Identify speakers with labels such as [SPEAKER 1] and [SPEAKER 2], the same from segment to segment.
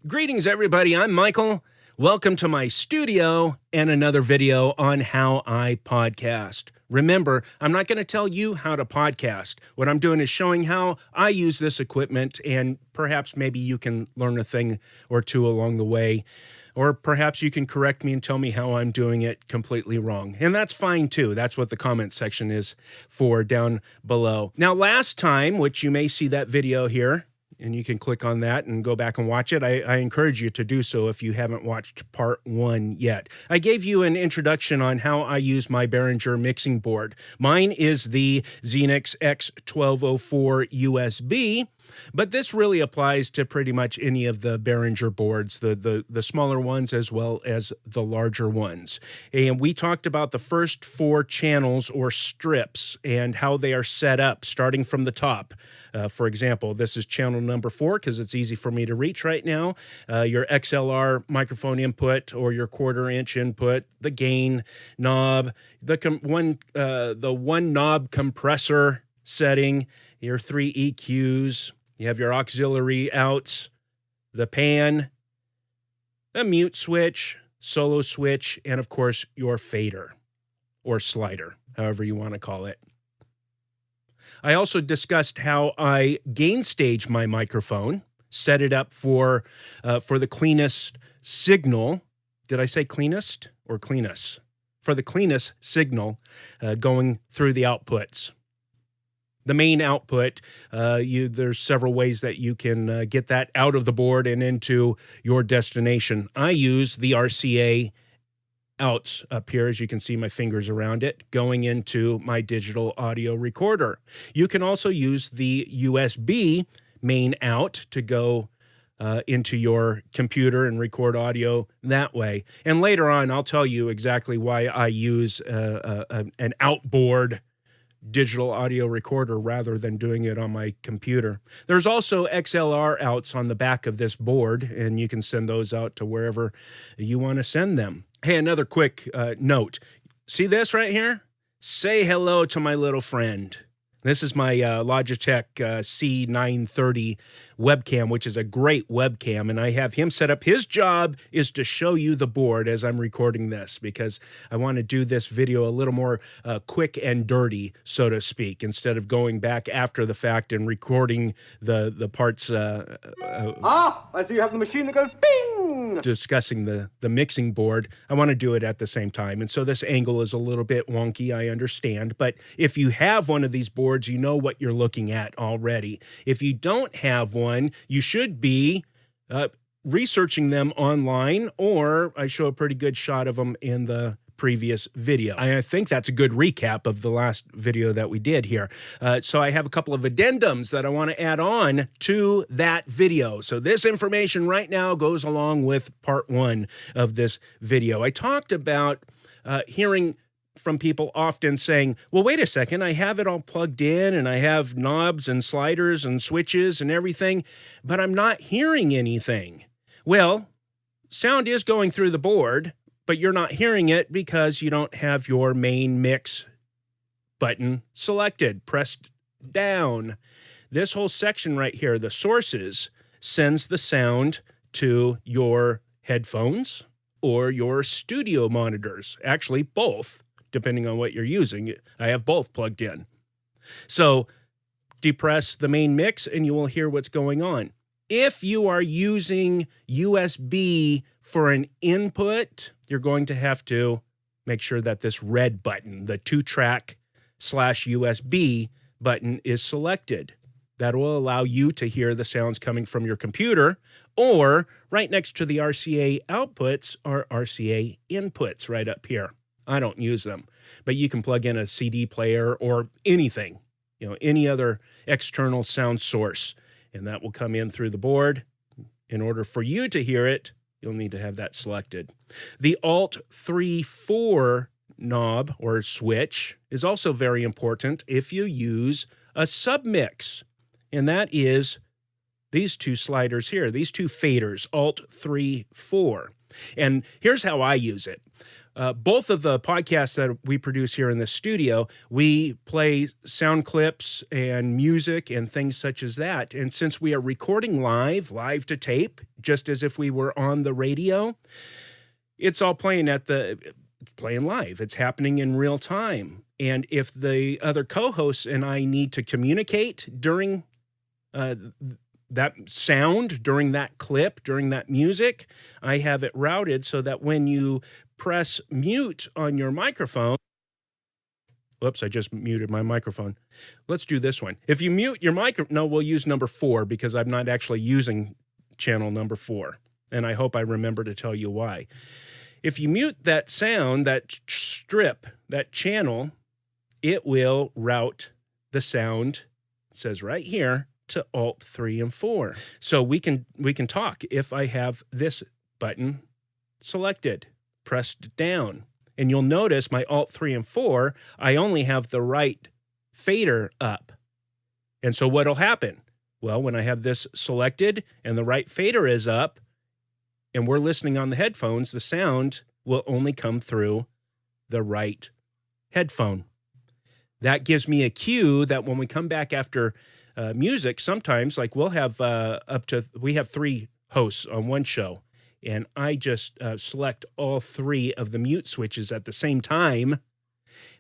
[SPEAKER 1] Greetings, everybody. I'm Michael. Welcome to my studio and another video on how I podcast. Remember, I'm not going to tell you how to podcast. What I'm doing is showing how I use this equipment, and perhaps maybe you can learn a thing or two along the way. Or perhaps you can correct me and tell me how I'm doing it completely wrong. And that's fine too. That's what the comment section is for down below. Now, last time, which you may see that video here, and you can click on that and go back and watch it. I encourage you to do so if you haven't watched part 1 yet. I gave you an introduction on how I use my Behringer mixing board. Mine is the XENYX X1204USB, but this really applies to pretty much any of the Behringer boards, the smaller ones as well as the larger ones. And we talked about the first 4 channels or strips and how they are set up, starting from the top. For example, this is channel number 4 because it's easy for me to reach right now. Your XLR microphone input or your 1/4 inch input, the gain knob, the one knob compressor setting, your 3 EQs. You have your auxiliary outs, the pan, the mute switch, solo switch, and of course your fader or slider, however you want to call it. I also discussed how I gain stage my microphone, set it up for the cleanest signal. Did I say cleanest or cleanest? For the cleanest signal going through the outputs. The main output, there's several ways that you can get that out of the board and into your destination. I use the RCA outs up here, as you can see my fingers around it, going into my digital audio recorder. You can also use the USB main out to go into your computer and record audio that way. And later on, I'll tell you exactly why I use an outboard digital audio recorder rather than doing it on my computer. There's also XLR outs on the back of this board, and you can send those out to wherever you want to send them. Hey, another quick note. See this right here? Say hello to my little friend. This is my Logitech C930 webcam, which is a great webcam, and I have him set up. His job is to show you the board as I'm recording this, because I want to do this video a little more quick and dirty, so to speak, instead of going back after the fact and recording the parts.
[SPEAKER 2] I see you have the machine that goes bing!
[SPEAKER 1] Discussing the mixing board. I want to do it at the same time, and so this angle is a little bit wonky, I understand, but if you have one of these boards, you know what you're looking at already. If you don't have one, you should be researching them online, or I show a pretty good shot of them in the previous video. I think that's a good recap of the last video that we did here. So I have a couple of addendums that I want to add on to that video. So this information right now goes along with part 1 of this video. I talked about hearing from people often saying, well, wait a second, I have it all plugged in and I have knobs and sliders and switches and everything, but I'm not hearing anything. Well, sound is going through the board, but you're not hearing it because you don't have your main mix button selected, pressed down. This whole section right here, the sources, sends the sound to your headphones or your studio monitors. Actually, both, depending on what you're using. I have both plugged in. So depress the main mix and you will hear what's going on. If you are using USB for an input, you're going to have to make sure that this red button, the 2-track/USB button, is selected. That will allow you to hear the sounds coming from your computer, or right next to the RCA outputs are RCA inputs right up here. I don't use them, but you can plug in a CD player or anything, any other external sound source, and that will come in through the board. In order for you to hear it, you'll need to have that selected. The Alt 3/4 knob or switch is also very important if you use a submix, and that is these 2 sliders here, these 2 faders, Alt 3/4. And here's how I use it. both of the podcasts that we produce here in the studio, we play sound clips and music and things such as that. And since we are recording live to tape, just as if we were on the radio, it's all playing live. It's happening in real time. And if the other co-hosts and I need to communicate during that sound, during that clip, during that music, I have it routed so that when you press mute on your microphone. Whoops, I just muted my microphone. Let's do this one. If you mute your no, we'll use number 4 because I'm not actually using channel number 4. And I hope I remember to tell you why. If you mute that sound, that strip, that channel, it will route the sound, it says right here, to Alt 3 and 4. So we can talk if I have this button selected, pressed down. And you'll notice my Alt 3 and 4, I only have the right fader up. And so what'll happen? Well, when I have this selected and the right fader is up, and we're listening on the headphones, the sound will only come through the right headphone. That gives me a cue that when we come back after music, sometimes, like we'll have we have 3 hosts on one show, and I just select all 3 of the mute switches at the same time.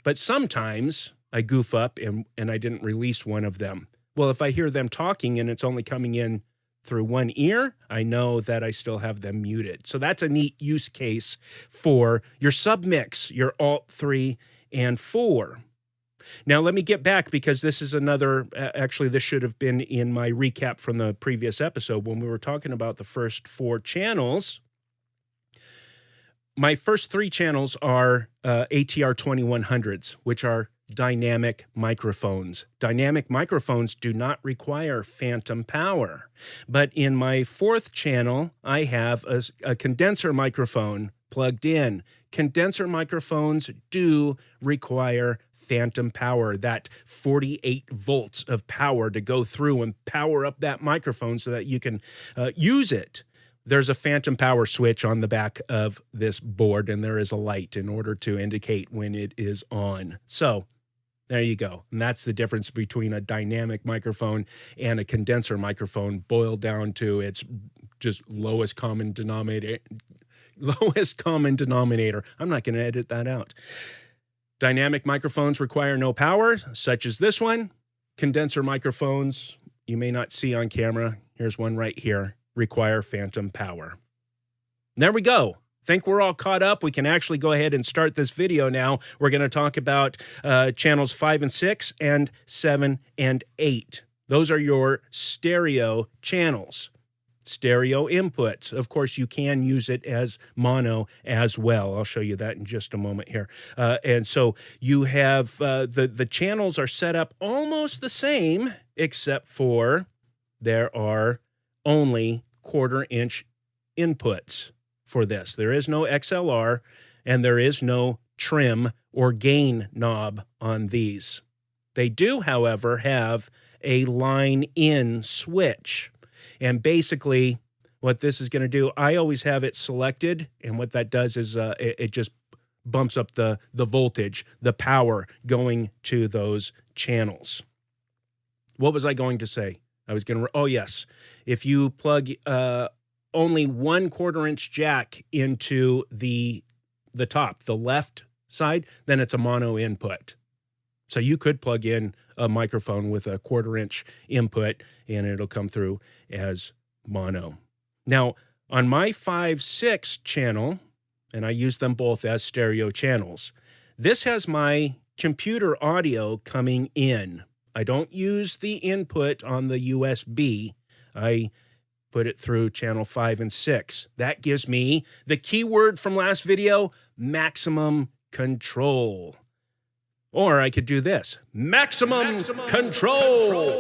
[SPEAKER 1] But sometimes I goof up and I didn't release one of them. Well, if I hear them talking and it's only coming in through one ear, I know that I still have them muted. So that's a neat use case for your submix, your Alt 3 and 4. Now, let me get back because this is another, actually, this should have been in my recap from the previous episode when we were talking about the first 4 channels. My first 3 channels are ATR 2100s, which are dynamic microphones. Dynamic microphones do not require phantom power. But in my 4th channel, I have a condenser microphone plugged in. Condenser microphones do require phantom power, that 48 volts of power to go through and power up that microphone so that you can use it. There's a phantom power switch on the back of this board, and there is a light in order to indicate when it is on. So there you go. And that's the difference between a dynamic microphone and a condenser microphone, boiled down to its just lowest common denominator. I'm not going to edit that out. Dynamic microphones require no power, such as this one. Condenser microphones, you may not see on camera, here's one right here, require phantom power. There we go. Think we're all caught up. We can actually go ahead and start this video now. We're going to talk about channels 5 and 6 and 7 and 8. Those are your stereo channels. Stereo inputs. Of course, you can use it as mono as well. I'll show you that in just a moment here. And so you have the channels are set up almost the same, except for there are only 1/4-inch inputs for this. There is no XLR, and there is no trim or gain knob on these. They do, however, have a line-in switch. And basically, what this is going to do, I always have it selected, and what that does is it just bumps up the voltage, the power going to those channels. What was I going to say? I was going to, oh yes, if you plug only 1/4-inch jack into the top, the left side, then it's a mono input. So you could plug in a microphone with a 1/4-inch input and it'll come through as mono. Now, on my 5/6 channel, and I use them both as stereo channels, this has my computer audio coming in. I don't use the input on the USB. I put it through channel 5 and 6. That gives me the keyword from last video, maximum control. Or I could do this, maximum control.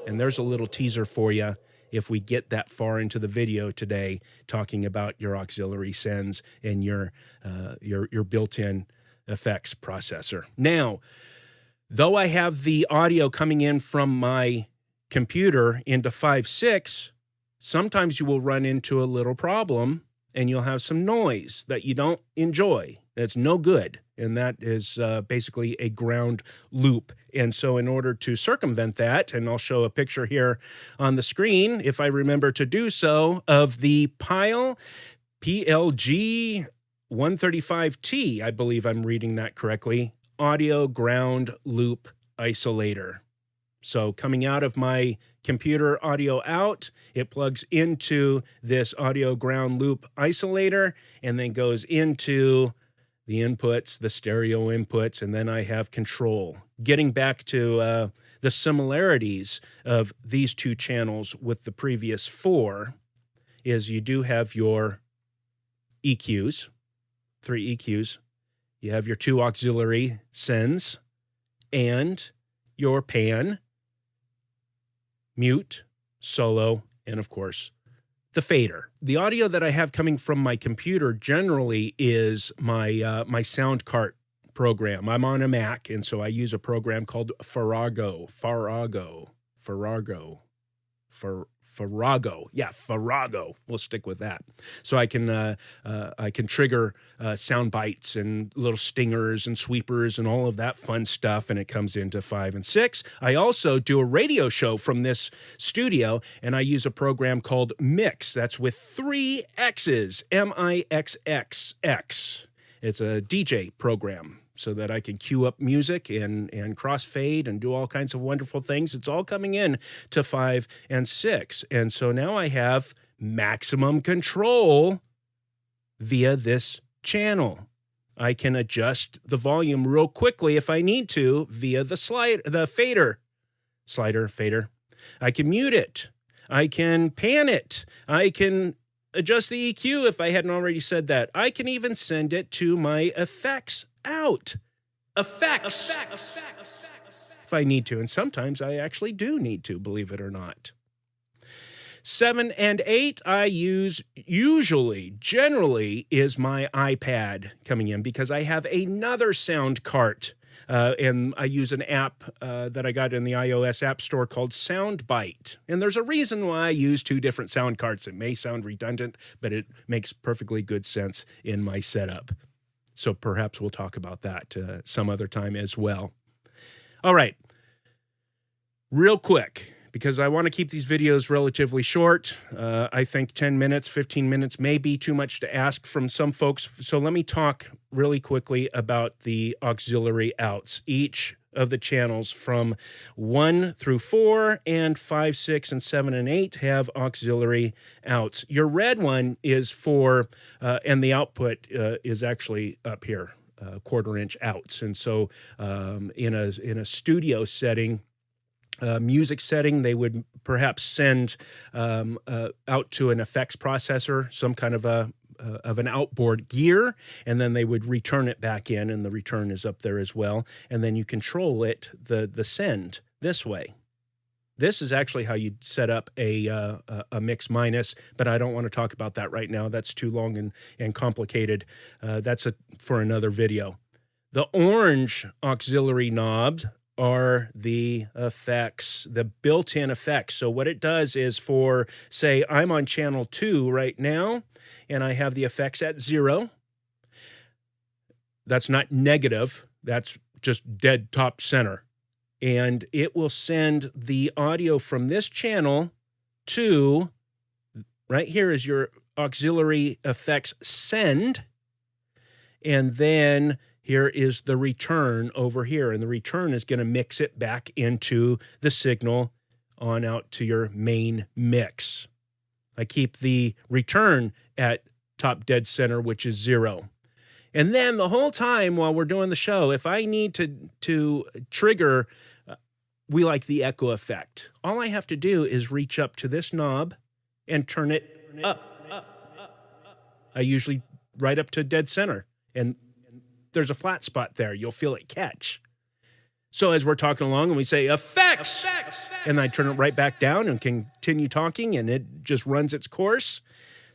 [SPEAKER 1] And there's a little teaser for you if we get that far into the video today, talking about your auxiliary sends and your built-in effects processor. Now, though I have the audio coming in from my computer into 5/6, sometimes you will run into a little problem, and you'll have some noise that you don't enjoy. That's no good. And that is basically a ground loop. And so in order to circumvent that, and I'll show a picture here on the screen, if I remember to do so, of the Pile PLG 135T, I believe I'm reading that correctly, audio ground loop isolator. So coming out of my computer audio out, it plugs into this audio ground loop isolator and then goes into the inputs, the stereo inputs, and then I have control. Getting back to the similarities of these two channels with the previous four is you do have your EQs, 3 EQs. You have your 2 auxiliary sends and your pan, mute, solo, and of course, the fader. The audio that I have coming from my computer generally is my my sound cart program. I'm on a Mac, and so I use a program called Farrago. Yeah, Farrago. We'll stick with that. So I can trigger sound bites and little stingers and sweepers and all of that fun stuff, and it comes into 5 and 6. I also do a radio show from this studio, and I use a program called Mix. That's with 3 X's, MIXXX. It's a DJ program, so that I can cue up music and crossfade and do all kinds of wonderful things. It's all coming in to 5 and 6. And so now I have maximum control via this channel. I can adjust the volume real quickly if I need to via the fader. Fader. I can mute it. I can pan it. I can adjust the EQ if I hadn't already said that. I can even send it to my effects out. Effects. If I need to, and sometimes I actually do need to, believe it or not. 7 and 8 I use generally is my iPad coming in because I have another sound cart. And I use an app that I got in the iOS App Store called Soundbite. And there's a reason why I use 2 different sound carts. It may sound redundant, but it makes perfectly good sense in my setup. So perhaps we'll talk about that some other time as well. All right. Real quick, because I want to keep these videos relatively short. I think 10 minutes, 15 minutes may be too much to ask from some folks. So let me talk really quickly about the auxiliary outs. Each of the channels from 1 through 4 and 5, 6, and 7 and 8 have auxiliary outs. Your red one is for, and the output is actually up here, 1/4 inch outs. And so in a studio setting, music setting, they would perhaps send out to an effects processor some kind of an outboard gear, and then they would return it back in, and the return is up there as well. And then you control it, the send, this way. This is actually how you set up a mix minus, but I don't want to talk about that right now. That's too long and complicated. That's for another video. The orange auxiliary knobs are the effects, the built-in effects. So what it does is for, say, I'm on channel 2 right now, and I have the effects at 0. That's not negative. That's just dead top center. And it will send the audio from this channel to, right here is your auxiliary effects send, and then here is the return over here, and the return is going to mix it back into the signal on out to your main mix. I keep the return at top dead center, which is 0. And then the whole time while we're doing the show, if I need to trigger, we like the echo effect. All I have to do is reach up to this knob and turn it up. I usually right up to dead center, and there's a flat spot there. You'll feel it catch. So as we're talking along and we say effects, and I turn it right back down and continue talking, and it just runs its course.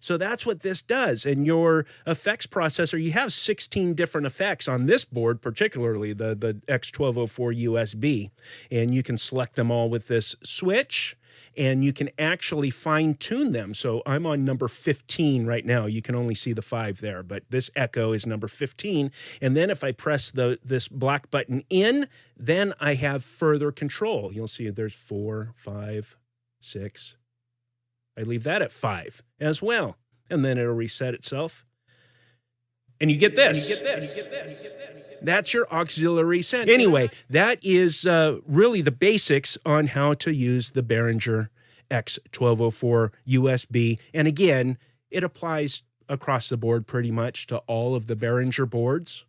[SPEAKER 1] So that's what this does. And your effects processor, you have 16 different effects on this board, particularly the X1204 USB. And you can select them all with this switch, and you can actually fine tune them. So I'm on number 15 right now. You can only see the 5 there, but this echo is number 15. And then if I press this black button in, then I have further control. You'll see there's 4, 5, 6. I leave that at 5 as well. And then it'll reset itself. And you get this. That's your auxiliary send. Anyway, that is really the basics on how to use the Behringer X1204 USB. And again, it applies across the board pretty much to all of the Behringer boards.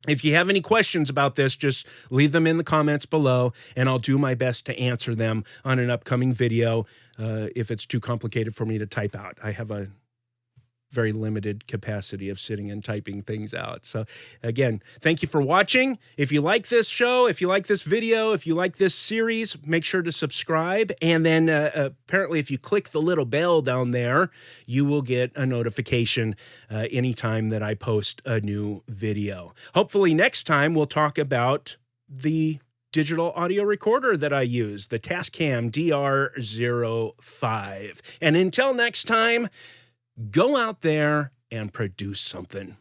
[SPEAKER 1] If you have any questions about this, just leave them in the comments below, and I'll do my best to answer them on an upcoming video if it's too complicated for me to type out. I have a very limited capacity of sitting and typing things out. So again, thank you for watching. If you like this show, if you like this video, if you like this series, make sure to subscribe. And then apparently if you click the little bell down there, you will get a notification anytime that I post a new video. Hopefully next time we'll talk about the digital audio recorder that I use, the Tascam DR05. And until next time, go out there and produce something.